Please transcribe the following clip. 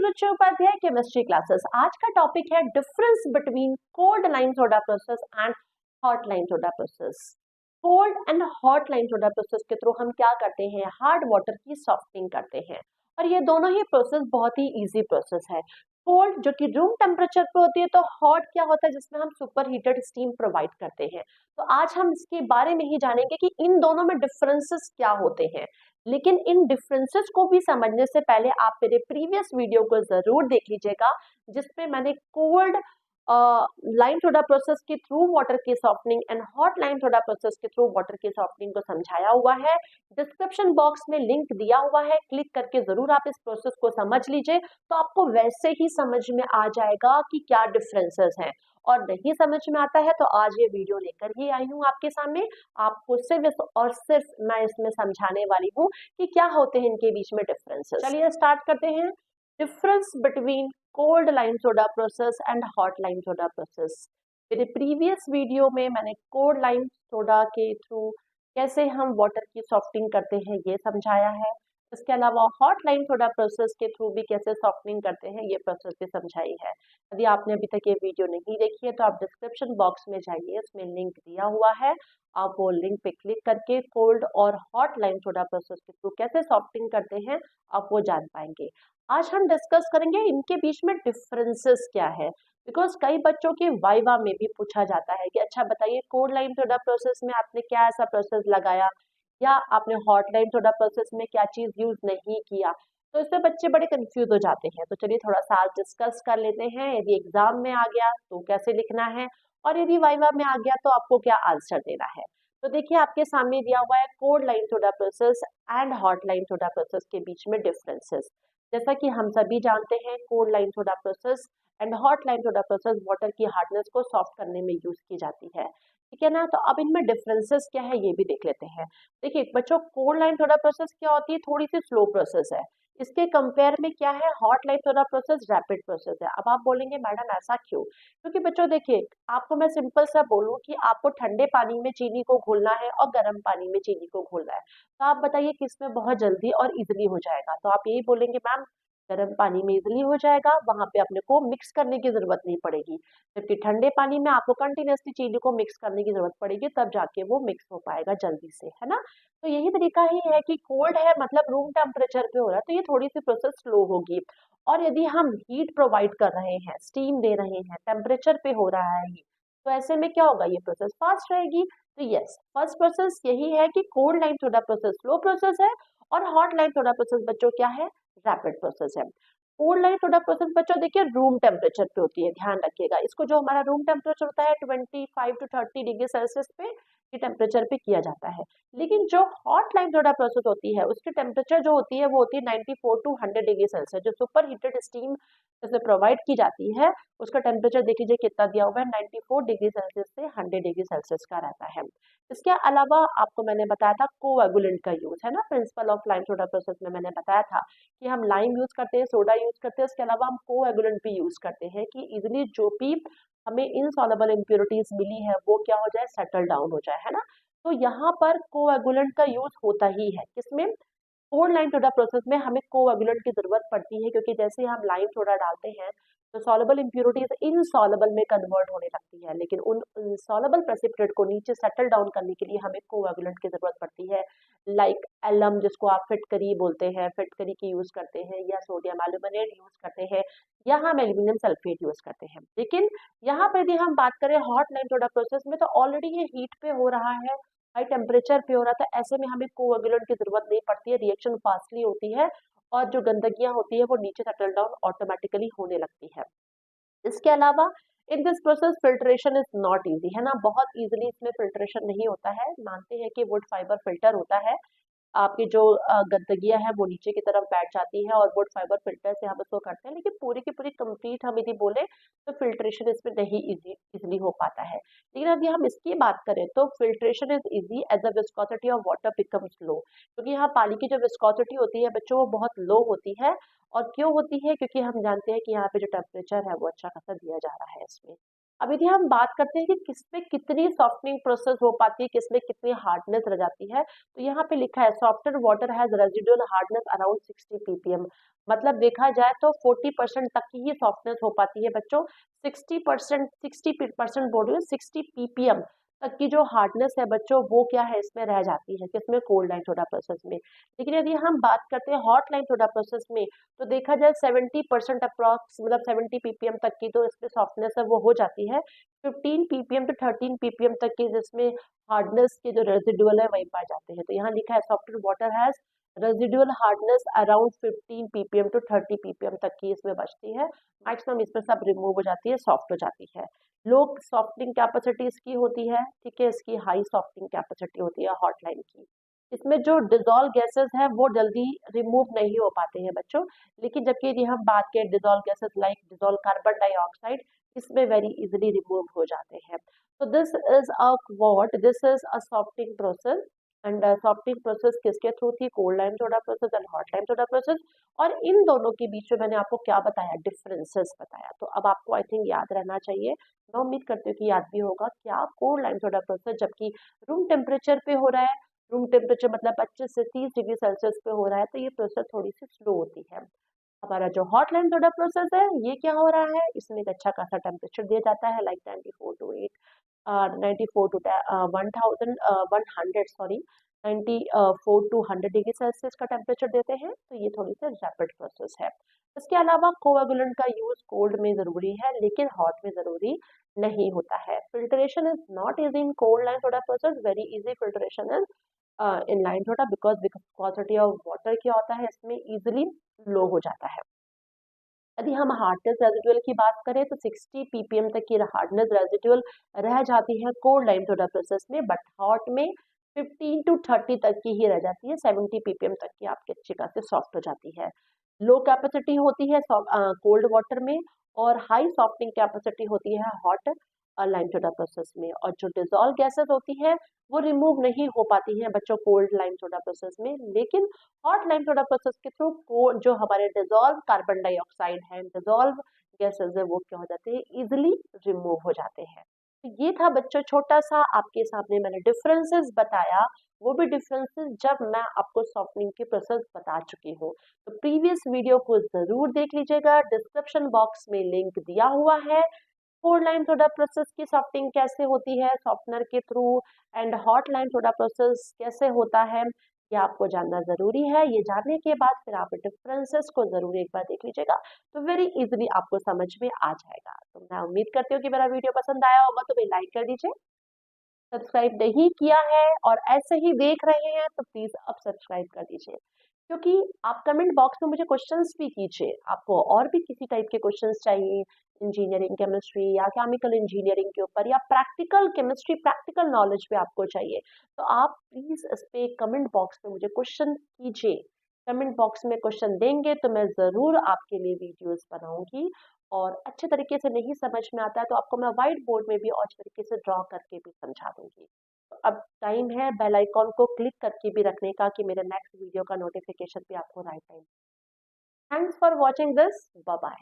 रुचि Upadhyay chemistry classes. आज का topic है difference between cold lime soda process and hot lime soda process. Cold and hot lime soda process के through हम क्या करते हैं, हार्ड वाटर की सॉफ्टनिंग करते हैं और ये दोनों ही प्रोसेस बहुत ही इजी प्रोसेस है। कोल्ड जो कि रूम टेम्परेचर पे होती है, तो हॉट क्या होता है जिसमें हम सुपर हीटेड स्टीम प्रोवाइड करते हैं। तो आज हम इसके बारे में ही जानेंगे कि इन दोनों में डिफरेंसेस क्या होते हैं। लेकिन इन डिफरेंसेस को भी समझने से पहले आप मेरे प्रीवियस वीडियो को जरूर देख लीजिएगा, जिसपे मैंने कोल्ड लाइम सोडा प्रोसेस के थ्रू वाटर की softening and hot lime soda process के थ्रू वाटर की सॉफ्टनिंग को समझाया हुआ है। डिस्क्रिप्शन बॉक्स में लिंक दिया हुआ है, क्लिक करके जरूर आप इस प्रोसेस को समझ लीजिए, तो आपको वैसे ही समझ में आ जाएगा कि क्या डिफरेंसेस हैं। और नहीं समझ में आता है तो आज ये वीडियो लेकर ही आई हूँ आपके सामने। आपको सिर्फ और सिर्फ मैं इसमें समझाने वाली हूँ कि क्या होते हैं इनके बीच में डिफरेंसेस। चलिए स्टार्ट करते हैं। Difference between cold lime soda process and hot lime soda process. मेरे प्रीवियस वीडियो में मैंने कोल्ड लाइम सोडा के थ्रू कैसे हम वाटर की सॉफ्टनिंग करते हैं ये समझाया है। इसके अलावा हॉट लाइम सोडा प्रोसेस के थ्रू भी कैसे सॉफ्टनिंग करते हैं ये प्रोसेस भी समझाई है। यदि आपने अभी तक ये वीडियो नहीं देखी है तो आप डिस्क्रिप्शन बॉक्स में जाइए, उसमें लिंक दिया हुआ है। आप वो लिंक पे क्लिक करके कोल्ड और हॉट लाइम सोडा प्रोसेस के थ्रू कैसे सॉफ्टनिंग करते हैं आप वो जान पाएंगे। आज हम डिस्कस करेंगे इनके बीच में डिफरेंसेस क्या है, बिकॉज कई बच्चों के वाइवा में भी पूछा जाता है कि अच्छा बताइए कोल्ड लाइम सोडा प्रोसेस में आपने क्या ऐसा प्रोसेस लगाया या आपने हॉट लाइम सोडा प्रोसेस में क्या चीज यूज नहीं किया। तो इससे बच्चे बड़े कंफ्यूज हो जाते हैं। तो चलिए थोड़ा सा आज डिस्कस कर लेते हैं। यदि एग्जाम में आ गया तो कैसे लिखना है और यदि वाइवा में आ गया तो आपको क्या आंसर देना है। तो देखिए आपके सामने दिया हुआ है cold lime soda process and hot lime soda process के बीच में डिफरेंसेस। जैसा कि हम सभी जानते हैं cold lime soda process and hot lime soda process water की हार्डनेस को सॉफ्ट करने में यूज की जाती है, ठीक है ना। तो अब इनमें डिफरेंसेस क्या है ये भी देख लेते हैं। देखिए बच्चों, कोल्ड लाइम सोडा प्रोसेस क्या होती है, थोड़ी सी स्लो प्रोसेस है। इसके कंपेयर में क्या है, hot lime soda process rapid process है। अब आप बोलेंगे मैडम ऐसा क्यों? क्योंकि बच्चों देखिए, आपको मैं सिंपल सा बोलूं कि आपको ठंडे पानी में चीनी को घोलना है और गर्म पानी में चीनी को घोलना है, तो आप बताइए किसमें बहुत जल्दी और इजिली हो जाएगा। तो आप यही बोलेंगे मैम गर्म पानी में इजिली हो जाएगा, वहां पे अपने को मिक्स करने की जरूरत नहीं पड़ेगी। जबकि ठंडे पानी में आपको कंटिन्यूसली चीनी को मिक्स करने की जरूरत पड़ेगी, तब जाके वो मिक्स हो पाएगा जल्दी से, है ना। तो यही तरीका ही है कि कोल्ड है मतलब रूम टेम्परेचर पे हो रहा है, तो ये थोड़ी सी प्रोसेस स्लो होगी। और यदि हम हीट प्रोवाइड कर रहे हैं, स्टीम दे रहे हैं, टेम्परेचर पे हो रहा है ये, तो ऐसे में क्या होगा, ये प्रोसेस फास्ट रहेगी। तो यस, फर्स्ट प्रोसेस यही है कि cold lime soda process slow process है और हॉट लाइम सोडा प्रोसेस बच्चों क्या है, रैपिड प्रोसेस है। कोल्ड लाइम सोडा प्रोसेस बच्चों देखिए रूम टेम्परेचर पे होती है, ध्यान रखिएगा इसको। जो हमारा रूम टेम्परेचर होता है 25 to 30 डिग्री सेल्सियस पे ये टेम्परेचर पे किया जाता है। लेकिन जो हॉट लाइम सोडा प्रोसेस होती है उसकी टेम्परेचर जो होती है वो होती है 94 to 100 डिग्री सेल्सियस। जो सुपर हीटेड स्टीम जैसे प्रोवाइड की जाती है उसका टेम्परेचर देख लीजिए कितना दिया हुआ है, 94 डिग्री सेल्सियस से 100 डिग्री सेल्सियस का रहता है। इसके अलावा आपको मैंने बताया था कोएगुलेंट का यूज, है ना, principle of lime soda process में मैंने बताया था कि हम लाइम यूज करते हैं, सोडा यूज करते हैं, उसके अलावा हम कोएगुलेंट भी यूज करते हैं कि इजिली जो भी हमें इनसॉल्युबल इम्प्योरिटीज मिली है वो क्या हो जाए, सेटल डाउन हो जाए, है ना। तो यहाँ पर कोएगुलेंट का यूज होता ही है किसमें, कोल्ड लाइम सोडा प्रोसेस में हमें कोएगुलेंट की जरूरत पड़ती है, क्योंकि जैसे ही हम लाइम सोडा डालते हैं तो सॉल्युबल इम्प्योरिटीज इनसॉल्युबल में कन्वर्ट होने लगती है, लेकिन उन इनसॉल्युबल प्रेसिपिटेट को नीचे सेटल डाउन करने के लिए हमें कोएगुलेंट की जरूरत पड़ती है। लाइक एलम जिसको आप फिटकरी बोलते हैं, फिटकरी की यूज करते हैं, या सोडियम एल्यूमिनेट यूज करते हैं, या हम एल्यूमिनियम सल्फेट यूज करते हैं। लेकिन यहाँ पर यदि हम बात करें हॉट लाइम सोडा प्रोसेस में, तो ऑलरेडी ये हीट पे हो रहा है, हाई टेम्परेचर पे हो रहा था, ऐसे में हमें कोएगुलेंट की जरूरत नहीं पड़ती है, रिएक्शन फास्टली होती है और जो गंदगियां होती है वो नीचे सेटल डाउन ऑटोमेटिकली होने लगती है। इसके अलावा in this process filtration is not easy, है ना, बहुत इजीली इसमें फिल्ट्रेशन नहीं होता है। मानते हैं कि वुड फाइबर फिल्टर होता है, आपकी जो गंदगियां है वो नीचे की तरफ बैठ जाती है और वुड फाइबर फिल्टर से हम इसको करते हैं, लेकिन पूरी की पूरी कंप्लीट हम यदि बोले तो फिल्ट्रेशन इसमें नहीं इजीली हो पाता है। लेकिन अभी हम इसकी बात करें तो filtration is easy as the viscosity of water becomes low, क्योंकि यहाँ पानी की जो विस्कोसिटी होती है बच्चों वो बहुत लो होती है। और क्यों होती है, क्योंकि हम जानते हैं कि यहाँ पे जो टेम्परेचर है वो अच्छा खासा दिया जा रहा है इसमें। अब यदि हम बात करते हैं कि किसमें कितनी सॉफ्टनिंग प्रोसेस हो पाती है, किसमें कितनी हार्डनेस रह जाती है, तो यहाँ पे लिखा है softer water has residual hardness around 60 ppm। मतलब देखा जाए तो 40% तक की ही सॉफ्टनेस हो पाती है बच्चों। 60% बोल रही हूँ, 60 ppm तक की जो हार्डनेस है बच्चों, वो क्या है इसमें रह जाती है, किसमें, कोल्ड लाइन सोडा प्रोसेस में। लेकिन यदि हम बात करते हैं हॉट लाइन सोडा प्रोसेस में, तो देखा जाए 70% अप्रॉक्स, मतलब 70 ppm तक की तो इसमें सॉफ्टनेस है वो हो जाती है। 15 ppm to 13 ppm तक की जिसमें हार्डनेस के जो रेजिडुअल है वही पाए जाते हैं। तो यहाँ लिखा है softer water has residual hardness around 15 ppm to 30 ppm तक की इसमें बचती है। मैक्सिमम इसमें सब रिमूव हो जाती है, सॉफ्ट हो जाती है। लो सॉफ्टनिंग कैपेसिटी इसकी होती है, ठीक है, इसकी हाई सॉफ्टनिंग कैपेसिटी होती है हॉट लाइन की। इसमें जो डिजोल्व गैसेस है वो जल्दी रिमूव नहीं हो पाते हैं बच्चों। लेकिन जबकि यदि हम बात करें dissolve gases like dissolve carbon dioxide, इसमें वेरी इजिली रिमूव हो जाते हैं। तो this is a what, this is a softening process. And softening process किसके थ्रू थी, cold lime soda process and hot lime soda process. और इन दोनों के बीच में मैंने आपको क्या बताया, डिफरेंसेस बताया। तो अब आपको आई थिंक याद रहना चाहिए, मैं उम्मीद करती हूँ कि याद भी होगा, क्या कोल्ड लाइम सोडा प्रोसेस जबकि रूम टेम्परेचर पे हो रहा है, रूम टेम्परेचर मतलब 25 से 30 डिग्री सेल्सियस पे हो रहा है, तो ये प्रोसेस थोड़ी सी स्लो होती है। हमारा जो हॉट लाइन सोडा प्रोसेस है, ये क्या हो रहा है, इसमें एक अच्छा खासा टेम्परेचर दिया जाता है, like 94 to 8 94 to 100 sorry 94 to 100 degree Celsius का टेम्परेचर देते हैं। तो ये थोड़ी सी रैपिड प्रोसेस है। इसके अलावा कोएगुलेंट का यूज कोल्ड में जरूरी है, लेकिन हॉट में जरूरी नहीं होता है। Filtration is not easy in cold line soda process, very easy filtration is in line soda, because viscosity of water क्या होता है इसमें, इजिली लो हो जाता है। यदि हम हार्डनेस रेजिडुअल की बात करें तो 60 ppm तक की हार्डनेस रेजिडुअल रह जाती है कोल्ड लाइम सोडा प्रोसेस में, बट हॉट में 15 टू 30 तक की ही रह जाती है। 70 ppm तक की आपकी अच्छी खासी सॉफ्ट हो जाती है। लो कैपेसिटी होती है कोल्ड वाटर में, और हाई सॉफ्टिंग कैपेसिटी होती है हॉट लाइम सोडा प्रोसेस में। और जो डिजोल्व गैसेस होती है वो रिमूव नहीं हो पाती हैं बच्चों कोल्ड लाइम सोडा प्रोसेस में, लेकिन हॉट लाइम सोडा प्रोसेस के थ्रू जो हमारे डिजोल्व कार्बन डाइऑक्साइड है, डिजोल्व गैसेस है, वो क्या हो जाते हैं, इजिली रिमूव हो जाते हैं। तो ये था बच्चों छोटा सा आपके सामने मैंने डिफरेंसेस बताया, वो भी डिफरेंसेस जब मैं आपको सॉफ्टनिंग की प्रोसेस बता चुकी हूँ। तो प्रीवियस वीडियो को जरूर देख लीजिएगा, डिस्क्रिप्शन बॉक्स में लिंक दिया हुआ है। कोल्ड लाइम सोडा प्रोसेस की सॉफ्टिंग कैसे होती है सॉफ्टनर के through, and hot lime soda process कैसे होता है, ये आपको जानना जरूरी है। ये जानने के बाद फिर आप डिफरेंसेस को जरूर एक बार देख लीजिएगा, तो वेरी इजीली आपको समझ में आ जाएगा। तो मैं उम्मीद करती हूँ कि मेरा वीडियो पसंद आया होगा, तो लाइक कर दीजिए। सब्सक्राइब नहीं किया है और ऐसे ही देख रहे हैं तो प्लीज अब सब्सक्राइब कर दीजिए, क्योंकि आप कमेंट बॉक्स में मुझे क्वेश्चंस भी कीजिए, आपको और भी किसी टाइप के क्वेश्चंस चाहिए, इंजीनियरिंग केमिस्ट्री या केमिकल इंजीनियरिंग के ऊपर, या प्रैक्टिकल केमिस्ट्री, प्रैक्टिकल नॉलेज पे आपको चाहिए, तो आप प्लीज इस पे कमेंट बॉक्स में मुझे क्वेश्चन कीजिए। कमेंट बॉक्स में क्वेश्चन देंगे तो मैं जरूर आपके लिए वीडियोस बनाऊंगी। और अच्छे तरीके से नहीं समझ में आता है तो आपको मैं व्हाइट बोर्ड में भी और अच्छे तरीके से ड्रॉ करके भी समझा दूंगी। तो अब टाइम है बेल आइकॉन को क्लिक करके भी रखने का, कि मेरे नेक्स्ट वीडियो का नोटिफिकेशन भी आपको right time. Thanks for watching this, bye bye.